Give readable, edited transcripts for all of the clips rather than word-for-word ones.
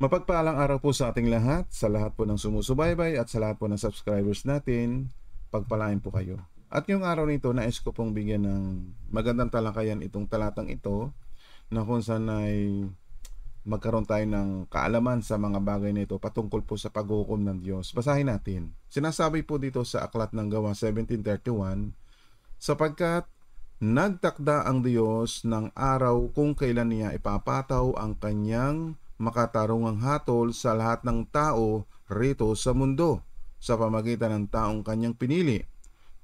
Mapagpalang araw po sa ating lahat, sa lahat po ng sumusubaybay at sa lahat po ng subscribers natin, pagpalain po kayo. At yung araw nito, nais ko pong bigyan ng magandang talakayan itong talatang ito na kung saan ay magkaroon tayo ng kaalaman sa mga bagay na ito patungkol po sa paghukom ng Diyos. Basahin natin. Sinasabi po dito sa Aklat ng Gawa 17:31, sapagkat nagtakda ang Diyos ng araw kung kailan niya ipapataw ang kanyang makatarungang hatol sa lahat ng tao rito sa mundo sa pamagitan ng taong kanyang pinili.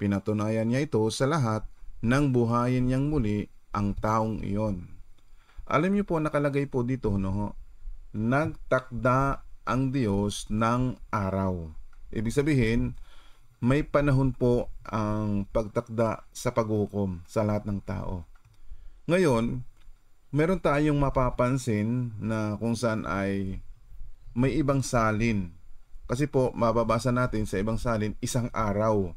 Pinatunayan niya ito sa lahat nang buhayin niyang muli ang taong iyon. Alam niyo po, nakalagay po dito, no? Nagtakda ang Diyos ng araw. Ibig sabihin, may panahon po ang pagtakda sa paghukom sa lahat ng tao. Ngayon, meron tayong mapapansin na kung saan ay may ibang salin. Kasi po, mababasa natin sa ibang salin, isang araw.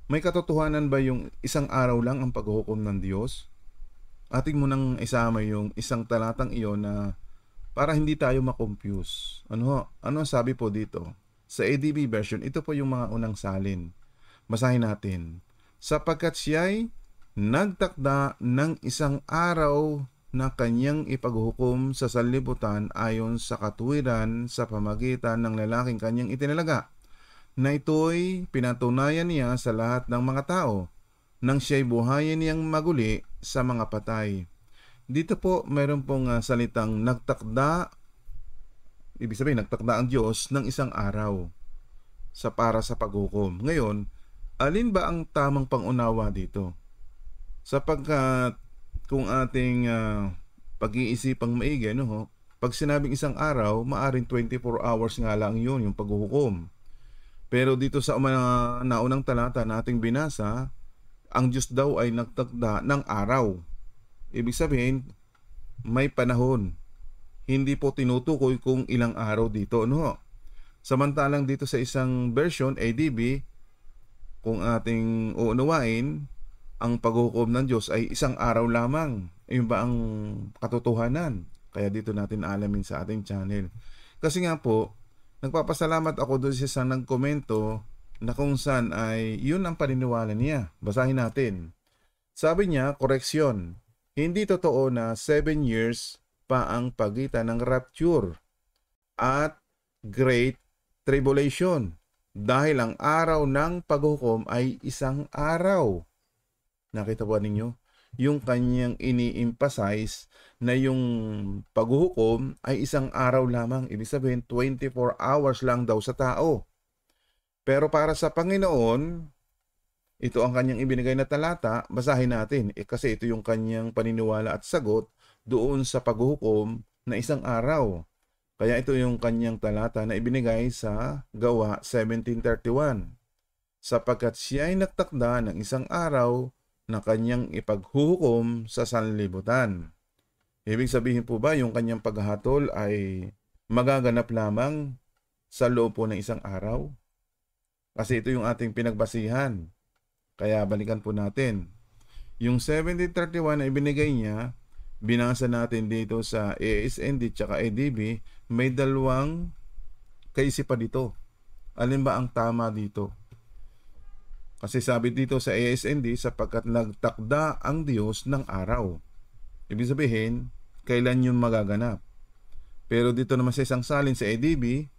May katotohanan ba yung isang araw lang ang paghukom ng Diyos? Ating mo nang isama yung isang talatang iyon na para hindi tayo makompuse. Ano ang sabi po dito? Sa ADB version, ito po yung mga unang salin. Basahin natin. Sapagkat siya'y nagtakda ng isang araw na kanyang ipaghukom sa sanlibutan ayon sa katuwiran sa pamagitan ng lalaking kanyang itinalaga, na ito'y pinatunayan niya sa lahat ng mga tao, nang siya'y buhayin niyang maguli sa mga patay. Dito po, mayroon pong salitang nagtakda. Ibig sabihin, nagtakda ang Diyos ng isang araw para sa paghukom. Ngayon, alin ba ang tamang pangunawa dito? Sapagkat kung ating pag-iisipang maigi, pag sinabing isang araw, maaring 24 hours nga lang yun, yung paghuhukom. Pero dito sa mga naunang talata na ating binasa, ang Diyos daw ay nagtakda ng araw. Ibig sabihin, may panahon. Hindi po tinutukoy kung ilang araw dito, Samantalang dito sa isang version, ADB, kung ating uunawain, ang paghukom ng Diyos ay isang araw lamang. Ayun ba ang katotohanan? Kaya dito natin alamin sa ating channel. Kasi nga po, nagpapasalamat ako doon sa isang nagkomento na kung saan ay yun ang paniniwala niya. Basahin natin. Sabi niya, koreksyon, hindi totoo na 7 years pa ang pagitan ng rapture at Great Tribulation dahil ang araw ng paghukom ay isang araw. Nakita po ninyo? Yung kanyang ini-emphasize na yung paghuhukom ay isang araw lamang. Ibig sabihin, 24 hours lang daw sa tao. Pero para sa Panginoon, ito ang kanyang ibinigay na talata, basahin natin. Kasi ito yung kanyang paniniwala at sagot doon sa paghuhukom na isang araw. Kaya ito yung kanyang talata na ibinigay sa Gawa 17:31. Sapagkat siya ay nagtakda ng isang araw na kanyang ipaghuhukom sa sanlibutan. Ibig sabihin po ba yung kanyang paghahatol ay magaganap lamang sa loob po ng isang araw? Kasi ito yung ating pinagbasihan. Kaya balikan po natin. Yung 17:31 na ibinigay niya, binasa natin dito sa ASND tsaka ADB, may dalawang kaisipan dito. Alin ba ang tama dito? Kasi sabi dito sa ASND, sapagkat nagtakda ang Diyos ng araw. Ibig sabihin, kailan yun magaganap. Pero dito naman sa isang salin sa ADB,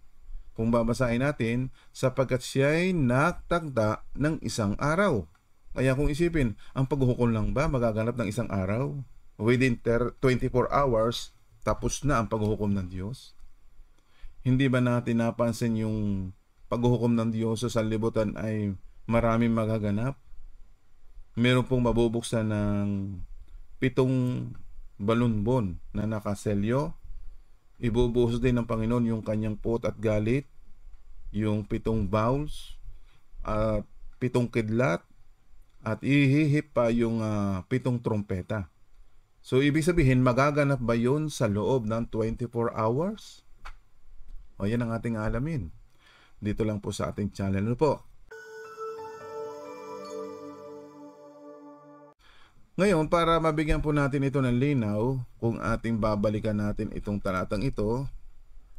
kung babasahin natin, sapagkat siya'y nagtakda ng isang araw. Kaya kung isipin, ang paghuhukom lang ba magaganap ng isang araw? Within 24 hours, tapos na ang paghuhukom ng Diyos? Hindi ba natin napansin yung paghuhukom ng Diyos sa sanlibutan ay maraming magaganap? Meron pong mabubuksan ng 7 balunbon na nakaselyo. Ibubuhos din ng Panginoon yung kanyang pot at galit, yung 7 bowls, at 7 kidlat, at ihihip pa yung 7 trompeta. So, ibig sabihin, magaganap ba yun sa loob ng 24 hours? O, yan ang ating alamin. Dito lang po sa ating channel. Ano po? Ngayon, para mabigyan po natin ito ng linaw, kung ating babalikan natin itong talatang ito,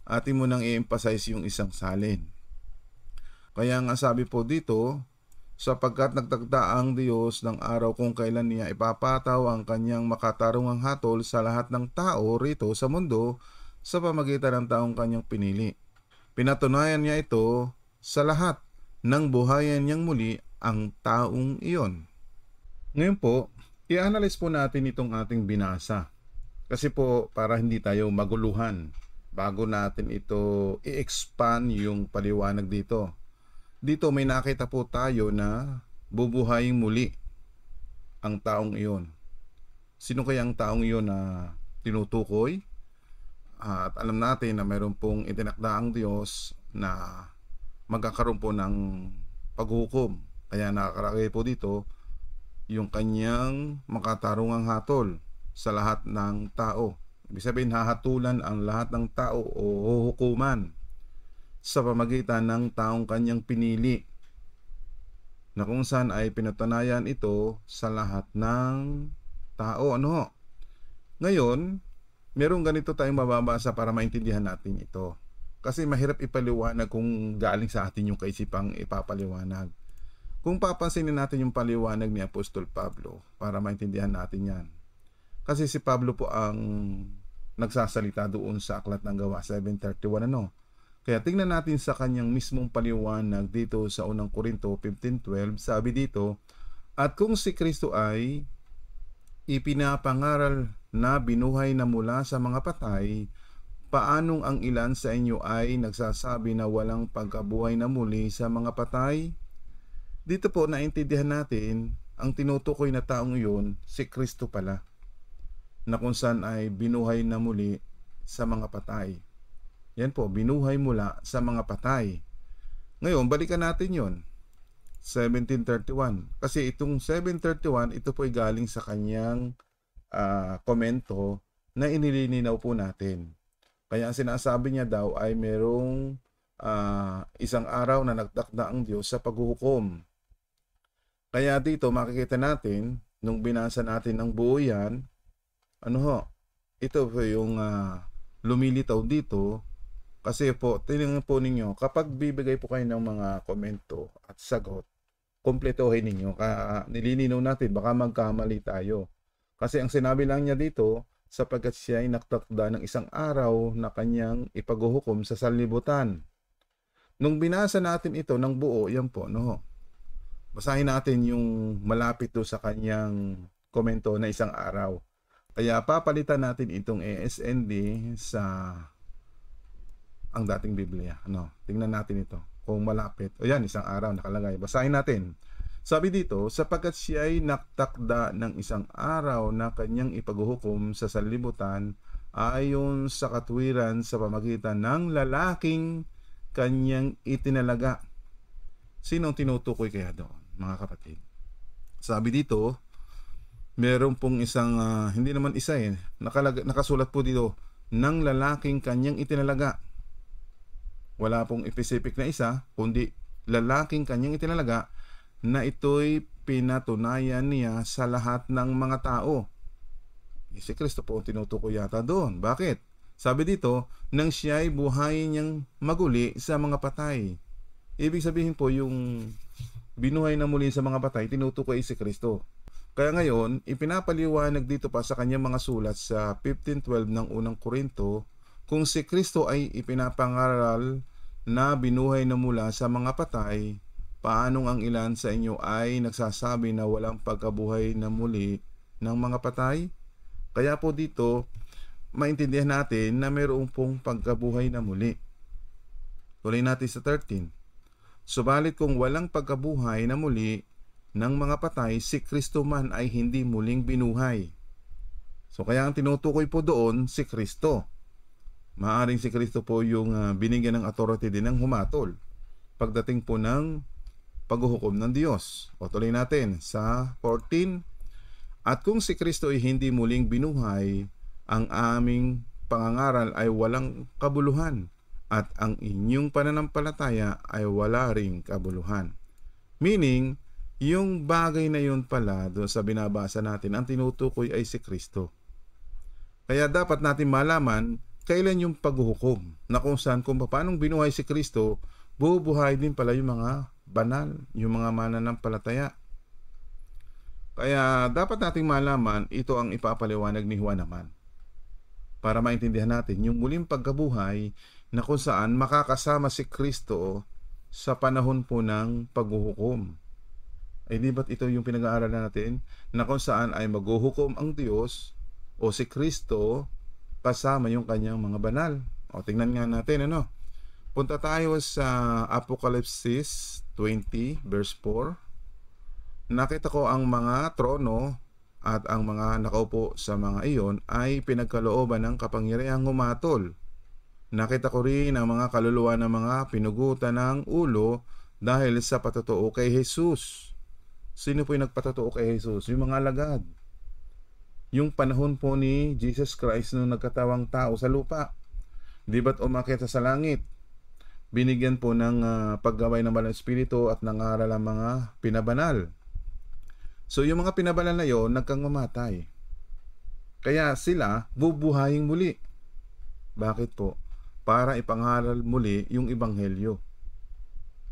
atin mo nang i-emphasize yung isang salin. Kaya nga sabi po dito, sapagkat nagtakda ang Diyos ng araw kung kailan niya ipapataw ang kanyang makatarungang hatol sa lahat ng tao rito sa mundo sa pamagitan ng taong kanyang pinili. Pinatunayan niya ito sa lahat ng buhayan niyang muli ang taong iyon. Ngayon po, i-analyze po natin itong ating binasa. Kasi po para hindi tayo maguluhan bago natin ito i-expand yung paliwanag dito. Dito may nakita po tayo na bubuhayin muli ang taong iyon. Sino kaya ang taong iyon na tinutukoy? At alam natin na mayroon pong itinakda ang Diyos na magkakaroon po ng paghukom. Kaya nakakaragay po dito yung kanyang makatarungang hatol sa lahat ng tao. Ibig sabihin, hahatulan ang lahat ng tao o huhukuman sa pamagitan ng taong kanyang pinili, na kung saan ay pinatunayan ito sa lahat ng tao. Ano? Ngayon, merong ganito tayong mababasa para maintindihan natin ito. Kasi mahirap ipaliwanag kung galing sa atin yung kaisipang ipapaliwanag. Kung papansinin natin yung paliwanag ni Apostol Pablo para maintindihan natin yan. Kasi si Pablo po ang nagsasalita doon sa Aklat ng Gawa 7:31, ano? Kaya tingnan natin sa kanyang mismong paliwanag dito sa unang Korinto 15:12. Sabi dito, at kung si Kristo ay ipinapangaral na binuhay na mula sa mga patay, paanong ang ilan sa inyo ay nagsasabi na walang pagkabuhay na muli sa mga patay? Dito po naintindihan natin ang tinutukoy na taong iyon, si Kristo pala, na kung saan ay binuhay na muli sa mga patay. Yan po, binuhay mula sa mga patay. Ngayon, balikan natin yon 17:31. Kasi itong 7:31, ito po ay galing sa kanyang komento na inililinaw po natin. Kaya ang sinasabi niya daw ay merong isang araw na nagtakda ang Diyos sa paghuhukom. Kaya dito makikita natin, nung binasa natin ang buo yan, ito po yung lumilitaw dito. Kasi po, tingnan po ninyo, kapag bibigay po kayo ng mga komento at sagot, kompletohin ninyo. Nililinaw natin, baka magkamali tayo. Kasi ang sinabi lang niya dito, sapagkat siya ay nagtakda ng isang araw na kanyang ipaghuhukom sa sanlibutan. Nung binasa natin ito ng buo, yan po, basahin natin yung malapit do sa kanyang komento na isang araw. Kaya papalitan natin itong ASND sa ang dating Biblia. Tingnan natin ito. Kung malapit. O yan, isang araw nakalagay. Basahin natin. Sabi dito, sapagkat siya ay naktakda ng isang araw na kanyang ipaghuhukom sa sanlibutan ayon sa katwiran sa pamagitan ng lalaking kanyang itinalaga. Sinong tinutukoy kaya doon, mga kapatid? Sabi dito, meron pong isang, hindi naman isa nakasulat po dito, ng lalaking kanyang itinalaga. Wala pong specific na isa, kundi lalaking kanyang itinalaga na ito'y pinatunayan niya sa lahat ng mga tao. Si Kristo po tinutukoy yata doon. Bakit? Sabi dito, nang siya'y buhayin niyang maguli sa mga patay. Ibig sabihin po yung binuhay na muli sa mga patay, tinutukoy si Kristo. Kaya ngayon, ipinapaliwanag dito pa sa kanyang mga sulat sa 15:12 ng unang Korinto, kung si Kristo ay ipinapangaral na binuhay na mula sa mga patay, paanong ang ilan sa inyo ay nagsasabi na walang pagkabuhay na muli ng mga patay? Kaya po dito, maintindihan natin na mayroong pong pagkabuhay na muli. Tuloy natin sa 13. Subalit kung walang pagkabuhay na muli ng mga patay, si Kristo man ay hindi muling binuhay. So kaya ang tinutukoy po doon, si Kristo. Maaring si Kristo po yung binigyan ng authority din ng humatol pagdating po ng paghuhukom ng Diyos. O tuloy natin sa 14. At kung si Kristo ay hindi muling binuhay, ang aming pangangaral ay walang kabuluhan at ang inyong pananampalataya ay wala ring kabuluhan. Meaning, yung bagay na yun pala doon sa binabasa natin, ang tinutukoy ay si Kristo. Kaya dapat natin malaman kailan yung paghuhukom, na kung saan kung paanong binuhay si Kristo, bubuhay din pala yung mga banal, yung mga mananampalataya. Kaya dapat nating malaman, ito ang ipapaliwanag ni Juan naman, para maintindihan natin yung muling pagkabuhay na kung saan makakasama si Kristo sa panahon po ng paghuhukom. Di ba't ito yung pinag-aaralan natin, na kung saan ay maghuhukom ang Diyos o si Kristo kasama yung kanyang mga banal. Tingnan nga natin, punta tayo sa Apocalypse 20 verse 4. Nakita ko ang mga trono at ang mga nakaupo sa mga iyon ay pinagkalooban ng kapangyarihang humatol. Nakita ko rin ang mga kaluluwa ng mga pinugutan ng ulo dahil sa patotoo kay Jesus. Sino po yung nagpatotoo kay Jesus? Yung mga alagad. Yung panahon po ni Jesus Christ nung nagkatawang tao sa lupa. Di ba't umakyat sa langit? Binigyan po ng paggabay ng Banal Espiritu at nangaral ang mga pinabanal. So yung mga pinabanal na yon nagkamamatay. Kaya sila bubuhayin muli. Bakit po? Para ipangaral muli yung ebanghelyo.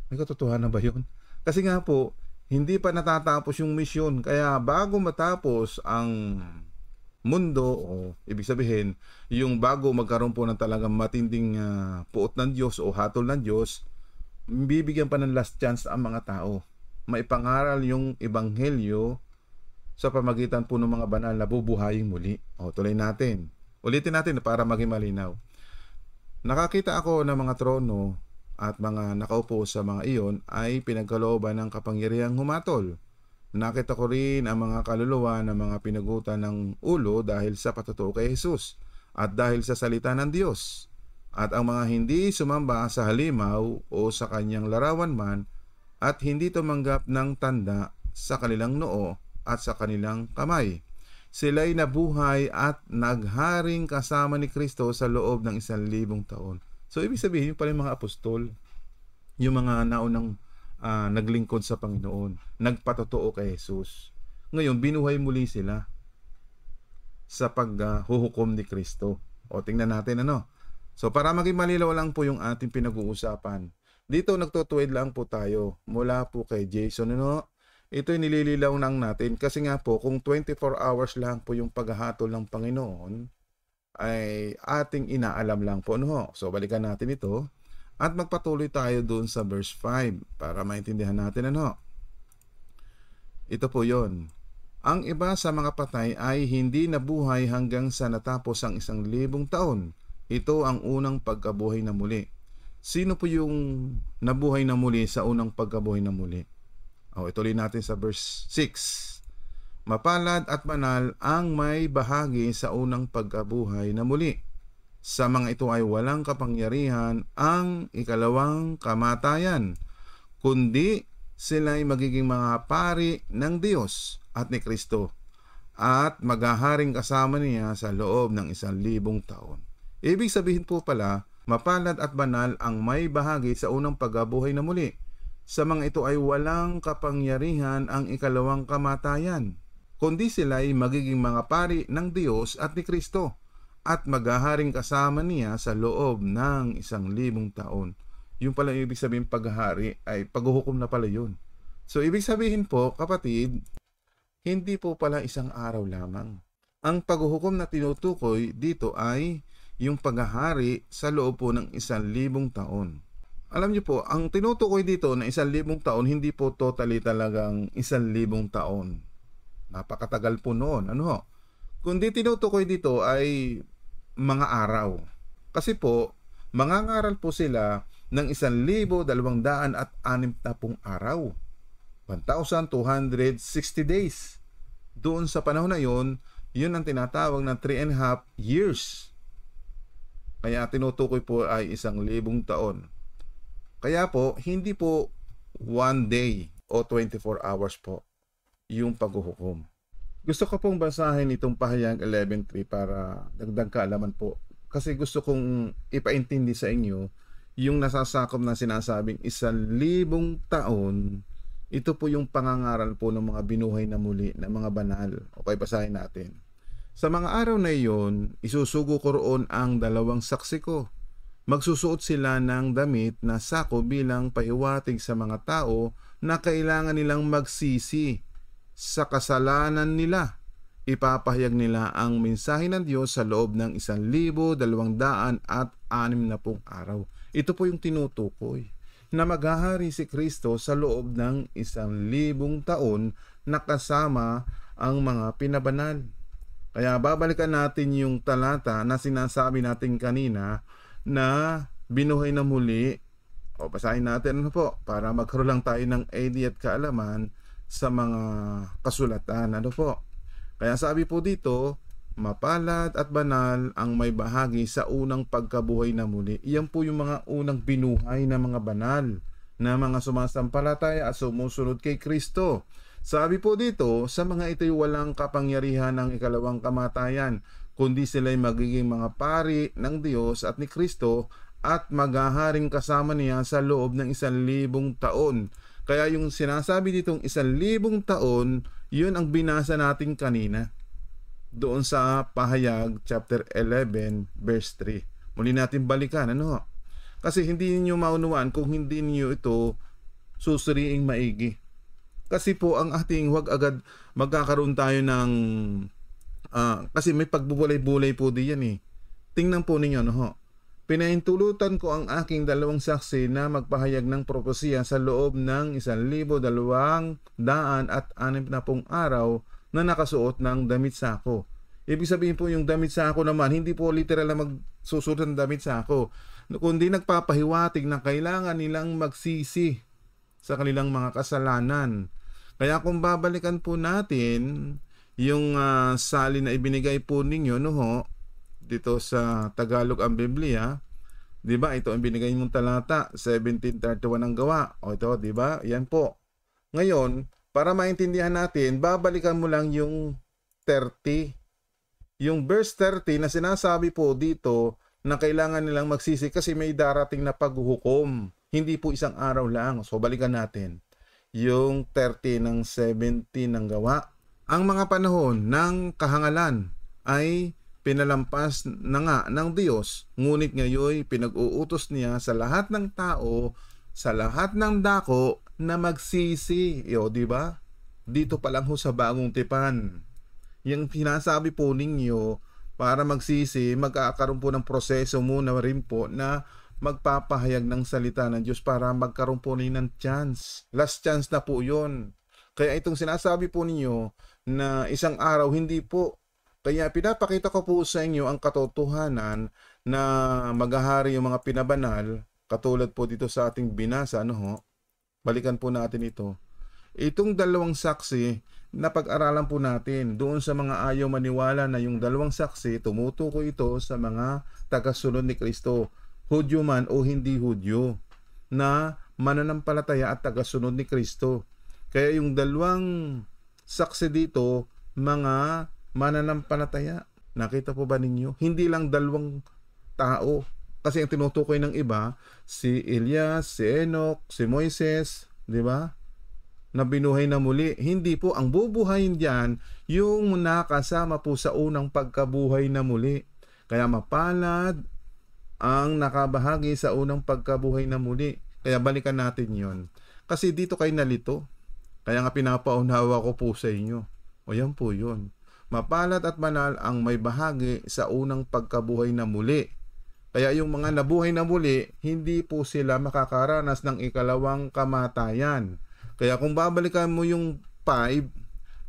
May katotohanan ba yun? Kasi nga po, hindi pa natatapos yung misyon. Kaya bago matapos ang mundo, o ibig sabihin, yung bago magkaroon po ng talagang matinding puot ng Diyos o hatol ng Diyos, bibigyan pa ng last chance ang mga tao. Maipangaral yung ebanghelyo sa pamagitan po ng mga banal na bubuhayin muli. Tuloy natin. Ulitin natin para maging malinaw. Nakakita ako ng mga trono at mga nakaupo sa mga iyon ay pinagkalooban ng kapangyarihang humatol. Nakita ko rin ang mga kaluluwa ng mga pinagutan ng ulo dahil sa patotoo kay Jesus at dahil sa salita ng Diyos. At ang mga hindi sumamba sa halimaw o sa kanyang larawan man at hindi tumanggap ng tanda sa kanilang noo at sa kanilang kamay. Sila'y nabuhay at nagharing kasama ni Kristo sa loob ng 1,000 taon. So, ibig sabihin, yung pala yung mga apostol, yung mga naunang naglingkod sa Panginoon, nagpatotoo kay Jesus. Ngayon, binuhay muli sila sa paghuhukom ni Kristo. Tingnan natin So, para maging malinaw lang po yung ating pinag-uusapan, dito nagtutuwid lang po tayo mula po kay Jason. Ito'y nilililaw lang natin kasi nga po kung 24 hours lang po yung paghahatol ng Panginoon ay ating inaalam lang po. So balikan natin ito at magpatuloy tayo dun sa verse 5 para maintindihan natin Ito po yon. Ang iba sa mga patay ay hindi nabuhay hanggang sa natapos ang 1,000 taon. Ito ang unang pagkabuhay na muli. Sino po yung nabuhay na muli sa unang pagkabuhay na muli? Ituloy natin sa verse 6. Mapalad at banal ang may bahagi sa unang pagkabuhay na muli. Sa mga ito ay walang kapangyarihan ang ikalawang kamatayan, kundi sila'y magiging mga pari ng Diyos at ni Kristo at maghaharing kasama niya sa loob ng 1,000 taon. Ibig sabihin po pala, mapalad at banal ang may bahagi sa unang pagkabuhay na muli. Sa mga ito ay walang kapangyarihan ang ikalawang kamatayan, kundi sila'y magiging mga pari ng Diyos at ni Kristo at maghaharing kasama niya sa loob ng 1,000 taon. Yung pala ibig sabihin paghahari ay paghuhukom na pala yun. So ibig sabihin po, kapatid, hindi po pala isang araw lamang. Ang paghuhukom na tinutukoy dito ay yung paghahari sa loob po ng 1,000 taon. Alam niyo po, ang tinutukoy dito na 1,000 taon, hindi po totally talagang 1,000 taon. Napakatagal po noon. Kundi tinutukoy dito ay mga araw. Kasi po, mangangaral po sila ng 1,260 araw. 1,260 days. Doon sa panahon na yun, yun ang tinatawag na 3.5 years. Kaya tinutukoy po ay 1,000 taon. Kaya po, hindi po 1 day o 24 hours po yung paghuhukom. Gusto ko pong basahin itong pahayag 11.3 para dagdag kaalaman po. Kasi gusto kong ipaintindi sa inyo yung nasasakop na sinasabing 1,000 taon. Ito po yung pangangaral po ng mga binuhay na muli na mga banal. Okay, basahin natin. Sa mga araw na iyon, isusugo ko roon ang dalawang saksi ko. Magsusuot sila ng damit na sako bilang pahiwatig sa mga tao na kailangan nilang magsisi sa kasalanan nila. Ipapahayag nila ang mensahe ng Diyos sa loob ng 1,260 araw. Ito po yung tinutukoy na maghahari si Kristo sa loob ng 1,000 taon na kasama ang mga pinabanal. Kaya babalikan natin yung talata na sinasabi natin kanina na binuhay na muli. O basahin natin para magkaroon lang tayo ng idea at kaalaman sa mga kasulatan. Kaya sabi po dito, mapalad at banal ang may bahagi sa unang pagkabuhay na muli. Iyan po yung mga unang binuhay na mga banal, na mga sumasampalataya at sumusunod kay Kristo. Sabi po dito, sa mga ito'y walang kapangyarihan ng ikalawang kamatayan, kundi sila'y magiging mga pari ng Diyos at ni Kristo at maghaharing kasama niya sa loob ng 1,000 taon. Kaya yung sinasabi ditong 1,000 taon, yun ang binasa natin kanina doon sa Pahayag chapter 11 verse 3. Muli natin balikan, kasi hindi niyo maunawaan kung hindi niyo ito susuriing maigi. Kasi po ang ating wag agad magkakaroon tayo ng kasi may pagbubulay-bulay po diyan Tingnan po ninyo Pinahintulutan ko ang aking dalawang saksi na magpahayag ng propesiya sa loob ng 1,260 araw na nakasuot ng damit sako. Ibig sabihin po yung damit sako naman, hindi po literal na magsusuot ng damit sako, kundi nagpapahiwatig na kailangan nilang magsisi sa kanilang mga kasalanan. Kaya kung babalikan po natin yung salin na ibinigay po ninyo dito sa Tagalog ang Biblia, 'di ba? Ito ang binigay mong talata 17:31 ng Gawa. O ito, 'di ba? Yan po. Ngayon, para maintindihan natin, babalikan mo lang yung 30. Yung verse 30 na sinasabi po dito na kailangan nilang magsisi kasi may darating na paghuhukom. Hindi po isang araw lang. So balikan natin yung 30 ng 17 ng Gawa. Ang mga panahon ng kahangalan ay pinalampas na nga ng Diyos, ngunit ngayon pinag-uutos niya sa lahat ng tao, sa lahat ng dako na magsisi. Di ba? Dito pa lang sa bagong tipan. Yung sinasabi po ninyo para magsisi, magkakaroon po ng proseso muna rin po na magpapahayag ng salita ng Diyos para magkaroon po ng chance. Last chance na po yun. Kaya itong sinasabi po ninyo na isang araw, hindi po. Kaya pinapakita ko po sa inyo ang katotohanan na maghahari yung mga pinabanal, katulad po dito sa ating binasa. Balikan po natin ito. Itong dalawang saksi na pag-aralan po natin doon sa mga ayaw maniwala na yung dalawang saksi, tumutukoy ito sa mga tagasunod ni Kristo. Hudyo man o hindi Hudyo, na mananampalataya at tagasunod ni Kristo. Kaya yung dalawang saksi dito, mga mananampalataya. Nakita po ba ninyo? Hindi lang dalawang tao. Kasi ang tinutukoy ng iba, si Elias, si Enoch, si Moises, di ba? Na binuhay na muli. Hindi po, ang bubuhayin diyan yung nakasama po sa unang pagkabuhay na muli. Kaya mapalad ang nakabahagi sa unang pagkabuhay na muli. Kaya balikan natin yon. Kasi dito kayo nalito. Kaya nga pinapaunawa ko po sa inyo. O yan po yun. Mapalad at banal ang may bahagi sa unang pagkabuhay na muli. Kaya yung mga nabuhay na muli, hindi po sila makakaranas ng ikalawang kamatayan. Kaya kung babalikan mo yung 5,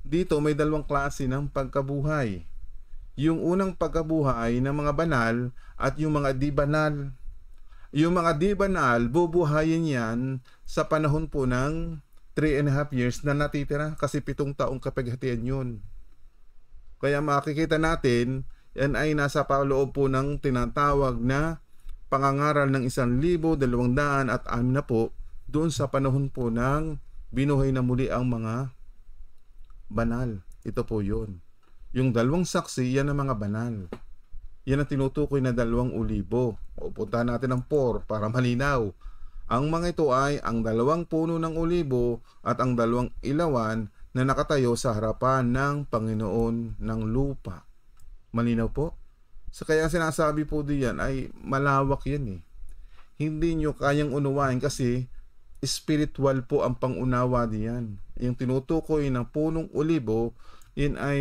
dito may dalawang klase ng pagkabuhay. Yung unang pagkabuhay ng mga banal at yung mga di banal. Yung mga di banal, bubuhayin yan sa panahon po ng 3.5 years na natitira kasi 7 taong kapighatian yun. Kaya makikita natin, yan ay nasa paloob po ng tinatawag na pangangaral ng 1,260 po doon sa panahon po ng binuhay na muli ang mga banal. Ito po yun. Yung dalawang saksi, yan ang mga banal. Yan ang tinutukoy na 2,000. O punta natin ang 4 para malinaw. Ang mga ito ay ang 2 puno ng olibo at ang 2 ilawan na nakatayo sa harapan ng Panginoon ng lupa. Malinaw po? So kaya sinasabi po diyan ay malawak yan eh. Hindi nyo kayang unawain kasi spiritual po ang pangunawa diyan. Yung tinutukoy ng punong olibo, yun ay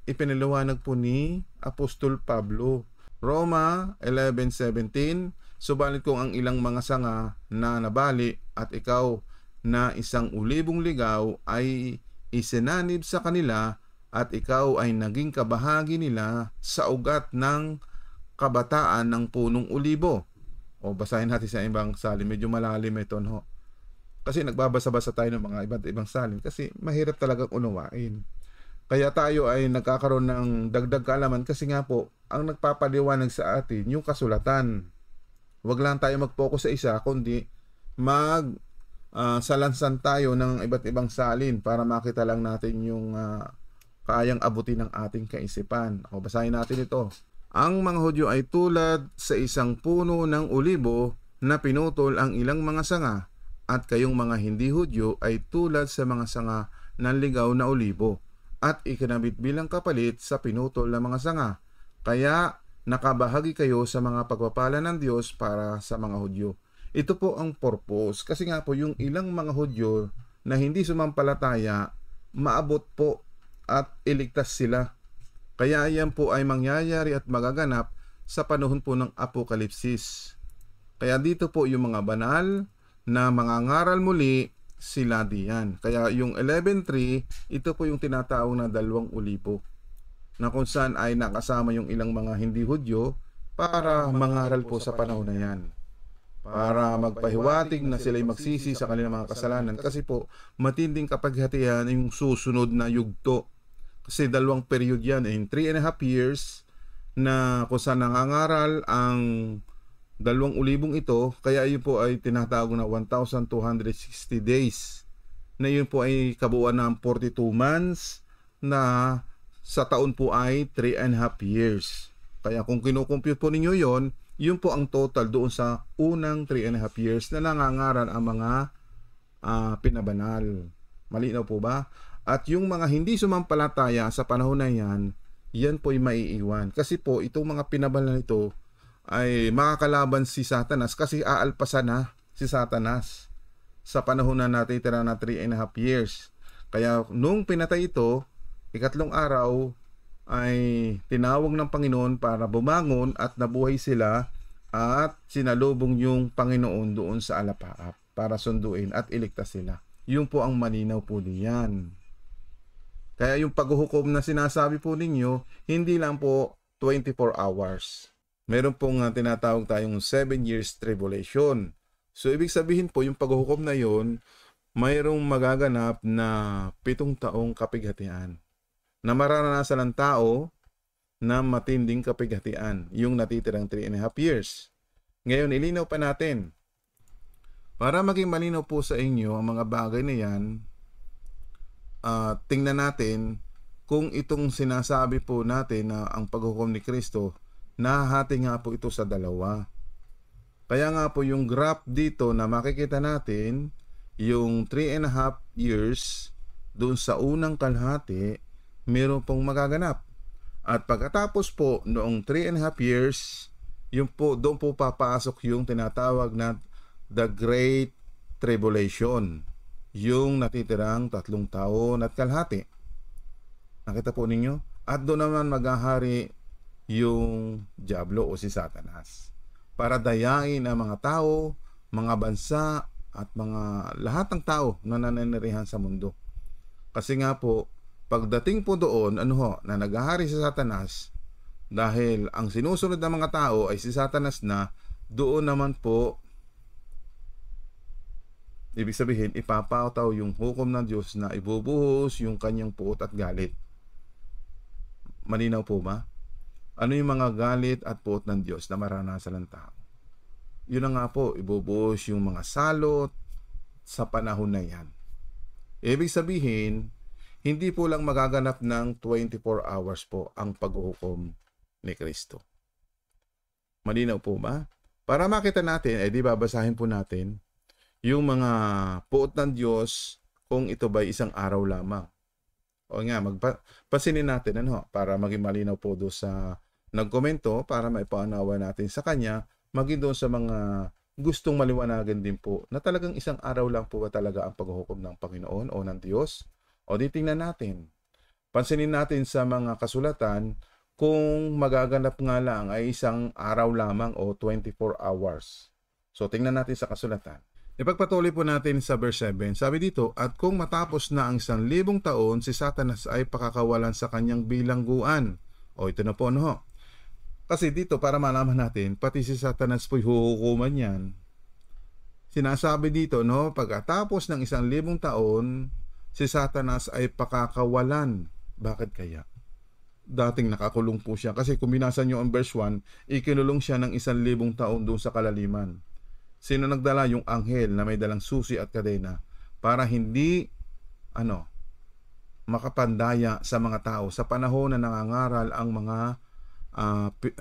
ipinaliwanag po ni Apostol Pablo. Roma 11:17, subalit kung ang ilang mga sanga na nabali at ikaw na isang ulibong ligaw ay isinanib sa kanila at ikaw ay naging kabahagi nila sa ugat ng kabataan ng punong ulibo. O basahin natin sa ibang salin, medyo malalim ito, no? Kasi nagbabasa-basa tayo ng mga iba't ibang salin kasi mahirap talagang unawain. Kaya tayo ay nagkakaroon ng dagdag kaalaman kasi nga po, ang nagpapaliwanag sa atin yung kasulatan. Huwag lang tayo mag-focus sa isa, kundi salansan tayo ng iba't ibang salin para makita lang natin yung kayang abutin ng ating kaisipan. O basahin natin ito. Ang mga Hudyo ay tulad sa isang puno ng olibo na pinutol ang ilang mga sanga, at kayong mga hindi Hudyo ay tulad sa mga sanga ng ligaw na olibo, at ikinabit bilang kapalit sa pinutol na mga sanga. Kaya nakabahagi kayo sa mga pagpapala ng Diyos para sa mga Hudyo. Ito po ang purpose. Kasi nga po yung ilang mga Hudyo na hindi sumampalataya, maabot po at iligtas sila. Kaya yan po ay mangyayari at magaganap sa panahon po ng Apokalipsis. Kaya dito po yung mga banal na mangangaral muli, sila diyan. Kaya yung 11.3, ito po yung tinatawag na dalawang ulibo, na kung saan ay nakasama yung ilang mga hindi Hudyo para mangaral po sa panahon na yan. Para magpahiwatig na sila'y magsisi sa kanilang mga kasalanan. Kasi po, matinding kapaghatian yung susunod na yugto. Kasi dalawang period yan, in 3.5 years, na kung saan nangangaral ang dalawang ulibong ito, kaya yun po ay tinatawag na 1,260 days, na yun po ay kabuuan ng 42 months, na sa taon po ay 3.5 years. Kaya kung kinukompute po ninyo yon, yun po ang total doon sa unang 3.5 years na nangangaral ang mga pinabanal. Malinaw po ba? At yung mga hindi sumampalataya sa panahon na yan, yan po ay maiiwan. Kasi po itong mga pinabanal ito ay makakalaban si Satanas, kasi aalpasan na si Satanas sa panahon na natitira na 3.5 years. Kaya nung pinatay ito, ikatlong araw ay tinawag ng Panginoon para bumangon at nabuhay sila, at sinalubong yung Panginoon doon sa alapaap para sunduin at iligtas sila. Yun po ang malinaw po diyan. Kaya yung paghuhukom na sinasabi po ninyo, hindi lang po 24 hours. Meron pong tinatawag tayong 7 years tribulation. So ibig sabihin po yung paghuhukom na yon, mayroong magaganap na 7 taong kapighatian na mararanasan ng tao na matinding kapighatian, yung natitirang 3.5 years. Ngayon, ilinaw pa natin. Para maging malinaw po sa inyo ang mga bagay na yan, tingnan natin kung itong sinasabi po natin na ang paghukom ni Kristo, nahahati nga po ito sa dalawa. Kaya nga po yung graph dito na makikita natin, yung 3.5 years, doon sa unang kalahati, meron pong magaganap. At pagkatapos po noong 3.5 years, yung po, doon po papasok yung tinatawag na The Great Tribulation, yung natitirang 3 taon at kalahati. Nakita po ninyo? At doon naman maghahari yung Diablo o si Satanas para dayain ang mga tao, mga bansa at mga lahat ng tao na nananirahan sa mundo. Kasi nga po, pagdating po doon, na naghahari si Satanas, dahil ang sinusunod ng mga tao ay si Satanas na, doon naman po, ibig sabihin, ipapataw yung hukom ng Diyos na ibubuhos yung kanyang puot at galit. Malinaw po ba? Ano yung mga galit at puot ng Diyos na maranasan ng tao? Yun na nga po, ibubuhos yung mga salot sa panahon na yan. Ibig sabihin, hindi po lang magaganap ng 24 hours po ang paghuhukom ni Kristo. Malinaw po ba? Para makita natin, di babasahin po natin yung mga puot ng Diyos kung ito ba isang araw lamang. O nga, pansinin natin ano, para maging malinaw po doon sa nagkomento para maipaunawa natin sa kanya, maging doon sa mga gustong maliwanagan din po na talagang isang araw lang po ba talaga ang paghuhukom ng Panginoon o ng Diyos? O di tingnan natin. Pansinin natin sa mga kasulatan kung magaganap nga lang ay isang araw lamang o 24 hours. So tingnan natin sa kasulatan. Ipagpatuloy po natin sa verse 7. Sabi dito, at kung matapos na ang 1,000 taon, si Satanas ay pakakawalan sa kanyang bilangguan. O ito na po no. Kasi dito para malaman natin, pati si Satanas po'y huhukuman yan. Sinasabi dito no, pagkatapos ng 1,000 taon, si Satanas ay pakakawalan. Bakit kaya? Dating nakakulong po siya. Kasi kung binasa nyo ang verse 1, ikinulong siya ng 1,000 taon doon sa kalaliman. Sino nagdala? Yung anghel na may dalang susi at kadena para hindi makapandaya sa mga tao sa panahon na nangangaral ang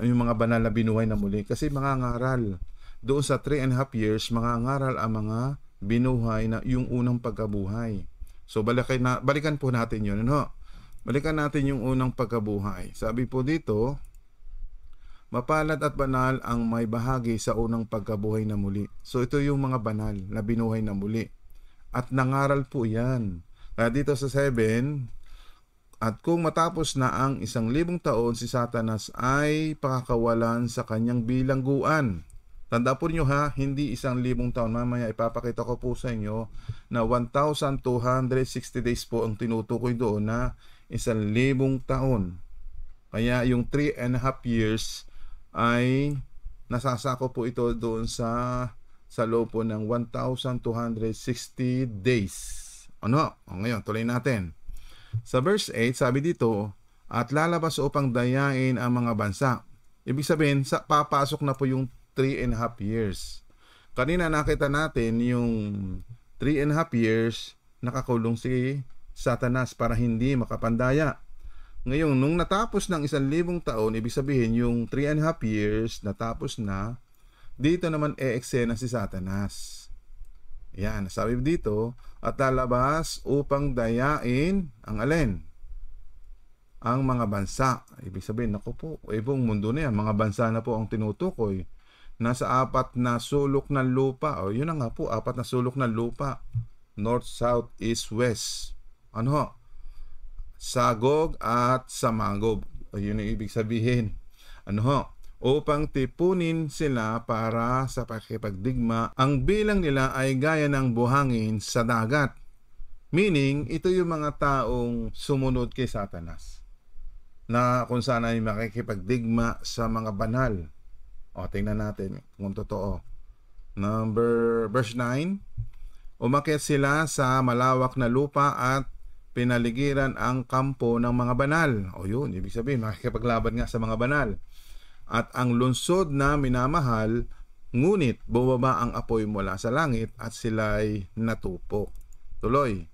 yung mga banal na binuhay na muli. Kasi mangangaral doon sa 3.5 years, mangangaral ang mga binuhay na yung unang pagkabuhay. So balikan po natin yun. Ano? Balikan natin yung unang pagkabuhay. Sabi po dito, mapalad at banal ang may bahagi sa unang pagkabuhay na muli. So ito yung mga banal na binuhay na muli. At nangaral po yan. Kaya dito sa 7, at kung matapos na ang 1,000 taon, si Satanas ay pakakawalan sa kanyang bilangguan. Tanda po niyo ha, hindi 1,000 taon. Mamaya ipapakita ko po sa inyo na 1,260 days po ang tinutukoy doon na 1,000 taon. Kaya yung 3.5 years ay nasasako po ito doon sa loob po ng 1,260 days. Ano? O ngayon, tuloy natin. Sa verse 8, sabi dito, at lalabas upang dayain ang mga bansa. Ibig sabihin, papasok na po yung 3.5 years. Kanina nakita natin yung 3.5 years nakakulong si Satanas para hindi makapandaya. Ngayon, nung natapos ng 1,000 taon, ibig sabihin yung 3.5 years natapos na, dito naman eksena si Satanas. Yan, sabi dito, at lalabas upang dayain ang alin? Ang mga bansa. Ibig sabihin, naku po, buong mundo na yan, mga bansa na po ang tinutukoy. Nasa 4 na sulok ng lupa. O yun na nga po, 4 na sulok ng lupa. North, South, East, West. Ano? Sa Gog at sa Magog. Yun ang ibig sabihin. Upang tipunin sila para sa pakikipagdigma. Ang bilang nila ay gaya ng buhangin sa dagat. Meaning, ito yung mga taong sumunod kay Satanas. Na kung saan ay makikipagdigma sa mga banal. O, tingnan natin kung totoo. Verse 9. Umakyat sila sa malawak na lupa at pinaligiran ang kampo ng mga banal. O yun, ibig sabihin, makikipaglaban nga sa mga banal. At ang lungsod na minamahal, ngunit bumaba ang apoy mula sa langit at sila'y natupok. Tuloy.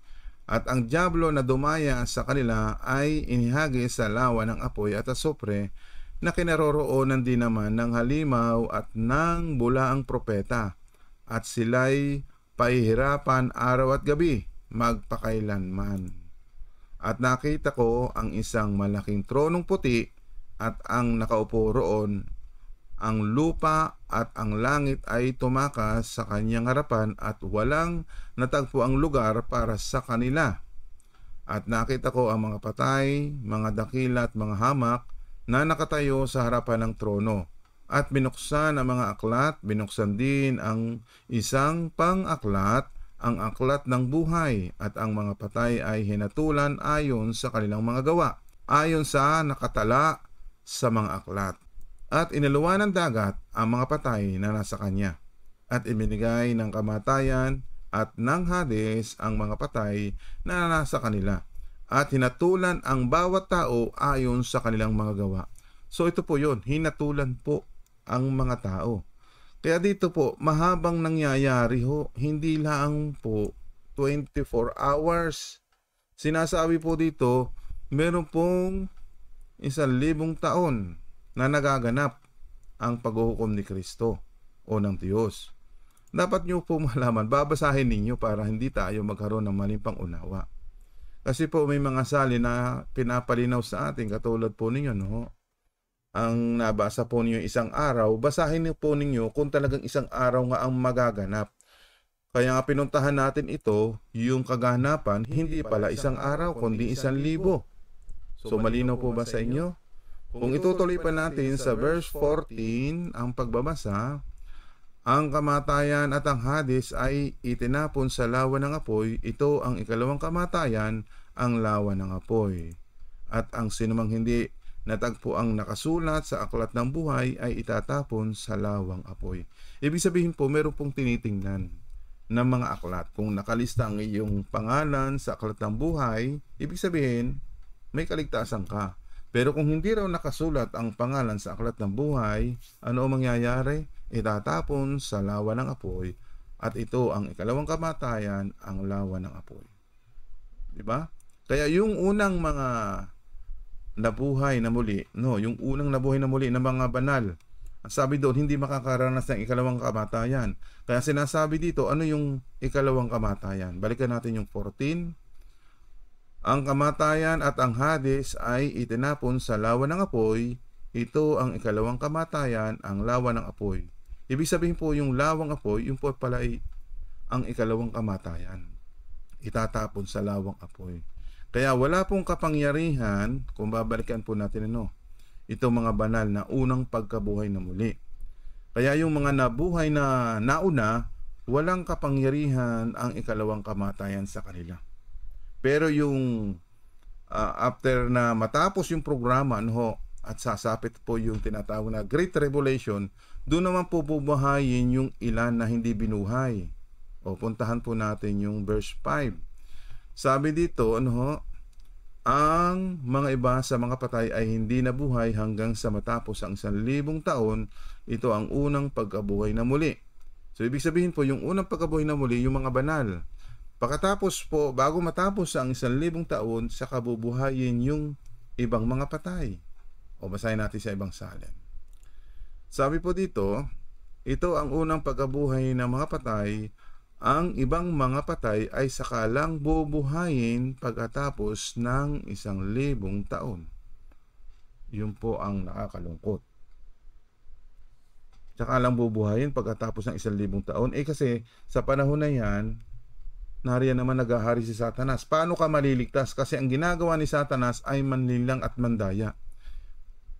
At ang dyablo na dumaya sa kanila ay inihagi sa lawa ng apoy at asupre na kinaroroonan din naman ng halimaw at ng bulaang propeta. At sila'y pahihirapan araw at gabi, magpakailanman. At nakita ko ang isang malaking tronong puti at ang nakaupo roon, ang lupa at ang langit ay tumakas sa kanyang harapan at walang natagpo ang lugar para sa kanila. At nakita ko ang mga patay, mga dakila at mga hamak na nakatayo sa harapan ng trono. At binuksan ang mga aklat, binuksan din ang isang pang-aklat, ang aklat ng buhay, at ang mga patay ay hinatulan ayon sa kanilang mga gawa, ayon sa nakatala sa mga aklat. At iniluwa ng dagat ang mga patay na nasa kanya. At ibinigay ng kamatayan at ng Hades ang mga patay na nasa kanila. At hinatulan ang bawat tao ayon sa kanilang mga gawa. So ito po yun, hinatulan po ang mga tao. Kaya dito po, mahabang nangyayari ho, hindi lang po 24 hours. Sinasabi po dito, meron pong 1,000 taon na nagaganap ang paghuhukom ni Kristo o ng Diyos. Dapat nyo po malaman, babasahin ninyo para hindi tayo magkaroon ng maling pangunawa. Kasi po may mga salin na pinapalinaw sa atin katulad po ninyo, no? Ang nabasa po ninyo isang araw, basahin niyo po ninyo kung talagang isang araw nga ang magaganap. Kaya nga pinuntahan natin ito, yung kaganapan, hindi pala isang araw, kundi 1,000. So malinaw po ba sa inyo? Kung itutuloy pa natin sa verse 14, ang pagbabasa, ang kamatayan at ang Hades ay itinapon sa lawa ng apoy. Ito ang ikalawang kamatayan, ang lawa ng apoy. At ang sinumang hindi natagpo ang nakasulat sa aklat ng buhay ay itatapon sa lawang apoy. Ibig sabihin po, meron pong tinitingnan ng mga aklat. Kung nakalista ang iyong pangalan sa aklat ng buhay, ibig sabihin, may kaligtasan ka. Pero kung hindi raw nakasulat ang pangalan sa aklat ng buhay, ano ang mangyayari? Itatapon sa lawa ng apoy, at ito ang ikalawang kamatayan, ang lawa ng apoy. Diba? Kaya yung unang mga nabuhay na muli, yung unang nabuhay na muli ng mga banal, ang sabi doon, hindi makakaranas ng ikalawang kamatayan. Kaya sinasabi dito, ano yung ikalawang kamatayan? Balikan natin yung 14. Ang kamatayan at ang Hades ay itinapon sa lawa ng apoy. Ito ang ikalawang kamatayan, ang lawa ng apoy. Ibig sabihin po yung lawang apoy, yung po pala ay ang ikalawang kamatayan. Itatapon sa lawang apoy. Kaya wala pong kapangyarihan, kung babalikan po natin itong mga banal na unang pagkabuhay na muli. Kaya yung mga nabuhay na nauna, walang kapangyarihan ang ikalawang kamatayan sa kanila. Pero yung after na matapos yung programa at sasapit po yung tinatawag na Great Tribulation, doon naman po bubuhayin yung ilan na hindi binuhay. O puntahan po natin yung verse 5. Sabi dito, ang mga iba sa mga patay ay hindi nabuhay hanggang sa matapos ang 1,000 taon. Ito ang unang pagkabuhay na muli. So ibig sabihin po, yung unang pagkabuhay na muli, yung mga banal. Pagkatapos po, bago matapos ang 1,000 taon, saka bubuhayin yung ibang mga patay. O basahin natin sa ibang salin. Sabi po dito, ito ang unang pagkabuhay ng mga patay. Ang ibang mga patay ay sakalang bubuhayin pagkatapos ng 1,000 taon. Yun po ang nakakalungkot. Sakalang bubuhayin pagkatapos ng 1,000 taon. Kasi sa panahon na yan, nariyan naman naghahari si Satanas. Paano ka maliligtas? Kasi ang ginagawa ni Satanas ay manlilang at mandaya.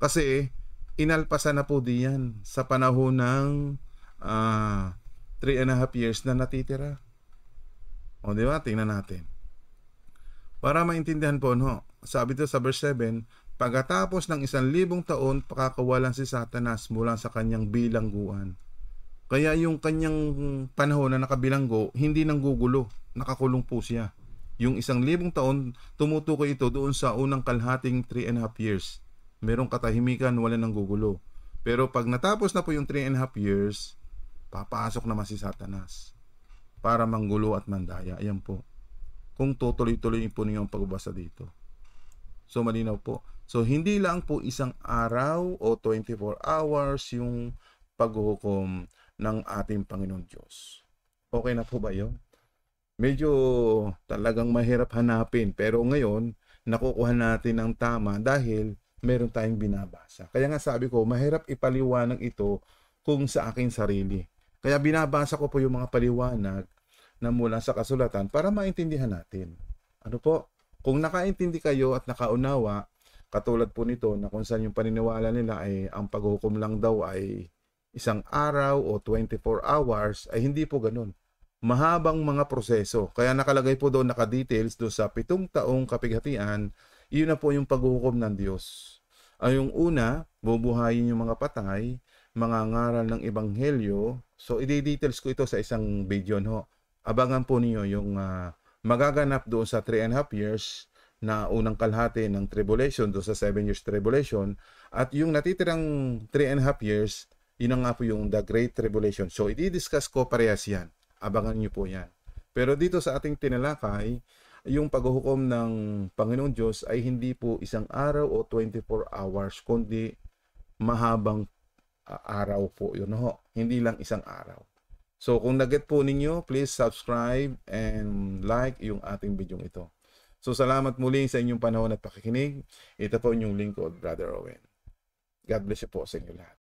Kasi inalpasan na po diyan sa panahon ng 3.5 years na natitira. O diba? Tingnan natin. Para maintindihan po, sabi ito sa verse 7, pagkatapos ng 1,000 taon, pakakawalan si Satanas mula sa kanyang bilangguan. Kaya yung kanyang panahon na nakabilanggo, hindi nanggugulo. Nakakulong po siya. Yung 1,000 taon, tumutukoy ito doon sa unang kalhating 3.5 years. Merong katahimikan, wala nanggugulo. Pero pag natapos na po yung 3.5 years, papasok naman si Satanas para manggulo at mandaya. Ayan po. Kung tutuloy-tuloy po ninyo ang pagbabasa dito. So malinaw po. So hindi lang po isang araw o 24 hours yung paghuhukom ng ating Panginoon Diyos. Okay na po ba yun? Medyo talagang mahirap hanapin, pero ngayon nakukuha natin ng tama dahil meron tayong binabasa. Kaya nga sabi ko, mahirap ipaliwanag ito kung sa aking sarili. Kaya binabasa ko po yung mga paliwanag na mula sa kasulatan para maintindihan natin. Ano po? Kung nakaintindi kayo at nakaunawa, katulad po nito na kung saan yung paniniwala nila ay ang paghukom lang daw ay isang araw o 24 hours, ay hindi po ganun. Mahabang mga proseso. Kaya nakalagay po doon, naka-details doon sa 7 taong kapighatian, yun na po yung paghukom ng Diyos. Ay yung una, bubuhayin yung mga patay, mga ngaral ng ebanghelyo. So, i-details ko ito sa isang video, Abangan po niyo yung magaganap doon sa 3.5 years na unang kalahati ng tribulation, doon sa 7 years tribulation. At yung natitirang 3.5 years, yun nga po yung the Great Tribulation. So, i-discuss ko parehas yan. Abangan niyo po yan. Pero dito sa ating tinalakay, yung paghuhukom ng Panginoon Diyos ay hindi po isang araw o 24 hours, kundi mahabang araw po yun. Hindi lang isang araw. So kung nag-get po ninyo, please subscribe and like yung ating video ito. So salamat muli sa inyong panahon at pakikinig. Ito po inyong lingkod, Brother Owen. God bless you po sa inyo lahat.